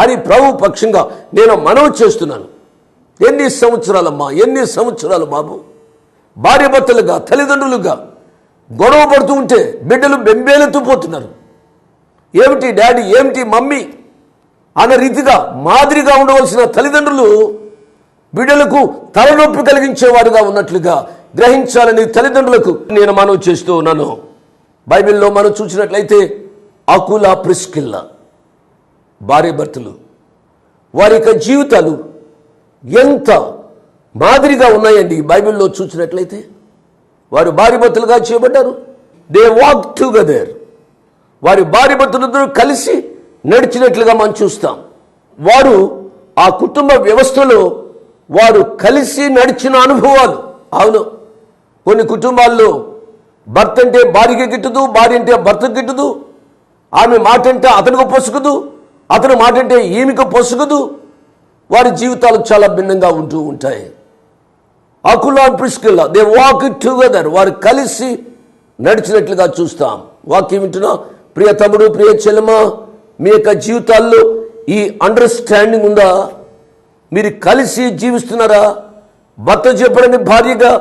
అని ప్రభు పక్షంగా నేను మనవి చేస్తున్నాను. ఎన్ని సంవత్సరాలు బాబు భార్యాభర్తలుగా తల్లిదండ్రులుగా గొడవ పడుతూ ఉంటే బిడ్డలు బెంబేలెత్తిపోతున్నారు. ఏమిటి డాడీ, ఏమిటి మమ్మీ అన్న రీతిగా మాదిరిగా ఉండవలసిన తల్లిదండ్రులు బిడ్డలకు తలనొప్పి కలిగించేవారుగా ఉన్నట్లుగా గ్రహించాలని తల్లిదండ్రులకు నేను మనవి చేస్తూ ఉన్నాను. బైబిల్లో మనం చూసినట్లయితే అకుల ప్రిస్కిల్లా భార్యాభర్తలు వారి యొక్క జీవితాలు ఎంత మాదిరిగా ఉన్నాయండి. బైబిల్లో చూసినట్లయితే వారు భార్యాభర్తలుగా చేయబడ్డారు. They walk together. వారి భార్యాభర్తలందరూ కలిసి నడిచినట్లుగా మనం చూస్తాం. వారు ఆ కుటుంబ వ్యవస్థలో వారు కలిసి నడిచిన అనుభవాలు. అవును, కొన్ని కుటుంబాల్లో భర్త అంటే భార్యకి గిట్టదు, భార్య అంటే భర్తకు గిట్టదు, ఆమె మాట అంటే అతనికి పొసగదు, అతని మాట అంటే ఈమెకు పొసగదు. వారి జీవితాలు చాలా భిన్నంగా ఉంటూ ఉంటాయి. అకుల ప్రిస్కిల్లా దే వాక్ టుగెదర్. వారు కలిసి నడిచినట్లుగా చూస్తాం. వాక్యం వింటున్నా ప్రియ తమ్ముడు, ప్రియ చెల్లెమ, మీ యొక్క జీవితాల్లో ఈ అండర్స్టాండింగ్ ఉందా? మీరు కలిసి జీవిస్తున్నారా? భర్త చెప్పడని భార్యగా,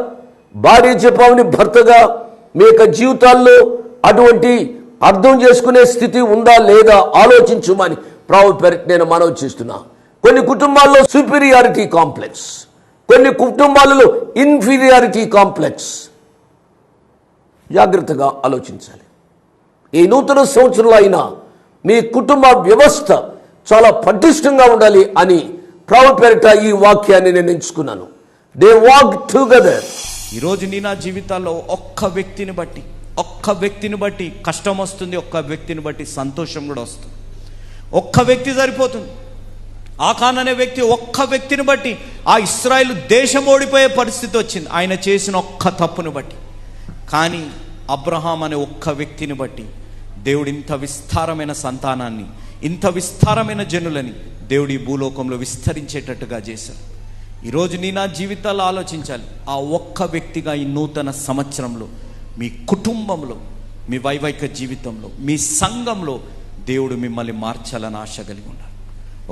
భార్య చెప్పామని భర్తగా మీ యొక్క జీవితాల్లో అటువంటి అర్థం చేసుకునే స్థితి ఉందా లేదా ఆలోచించమని ప్రభు పేరిట నేను మనవి చేస్తున్నా. కొన్ని కుటుంబాల్లో సుపీరియారిటీ కాంప్లెక్స్, కొన్ని కుటుంబాలలో ఇన్ఫీరియారిటీ కాంప్లెక్స్. జాగ్రత్తగా ఆలోచించాలి. ఈ నూతన సంవత్సరంలో అయినా మీ కుటుంబ వ్యవస్థ చాలా పటిష్టంగా ఉండాలి అని ప్రభు పేరిట ఈ వాక్యాన్ని నేను ఎంచుకున్నాను. They walk together. ఈరోజు నీ నా జీవితాల్లో ఒక్క వ్యక్తిని బట్టి కష్టం వస్తుంది, ఒక్క వ్యక్తిని బట్టి సంతోషం కూడా వస్తుంది. ఒక్క వ్యక్తి సరిపోతుంది. ఆకాన్ అనే వ్యక్తి ఒక్క వ్యక్తిని బట్టి ఆ ఇశ్రాయేలు దేశం ఓడిపోయే పరిస్థితి వచ్చింది, ఆయన చేసిన ఒక్క తప్పును బట్టి. కానీ అబ్రహాం అనే ఒక్క వ్యక్తిని బట్టి దేవుడు ఇంత విస్తారమైన సంతానాన్ని, ఇంత విస్తారమైన జనులని దేవుడు ఈ భూలోకంలో విస్తరించేటట్టుగా చేశారు. ఈరోజు నీ నా జీవితాల్లో ఆలోచించాలి. ఆ ఒక్క వ్యక్తిగా ఈ నూతన సంవత్సరంలో మీ కుటుంబంలో, మీ వైవాహిక జీవితంలో, మీ సంఘంలో దేవుడు మిమ్మల్ని మార్చాలని ఆశ కలిగి ఉన్నారు.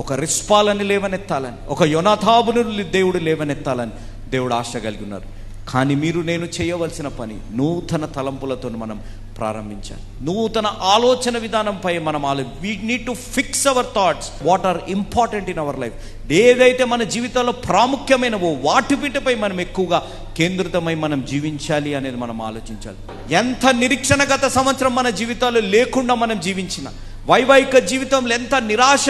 ఒక రిస్పాలని లేవనెత్తాలని, ఒక యోనాతాబును దేవుడు లేవనెత్తాలని దేవుడు ఆశ కలిగి ఉన్నారు. కానీ మీరు నేను చేయవలసిన పని నూతన తలంపులతో మనం ప్రారంభించాలి. నూతన ఆలోచన విధానంపై మనం we need to fix our thoughts what are important in our life. ఏదైతే మన జీవితాల్లో ప్రాముఖ్యమైనవో వాటిపై మనం ఎక్కువగా కేంద్రితమై మనం జీవించాలి అనేది మనం ఆలోచించాలి. ఎంత నిరీక్షణ గత సంవత్సరం మన జీవితాల్లో లేకుండా మనం జీవించిన, వైవాహిక జీవితంలో ఎంత నిరాశ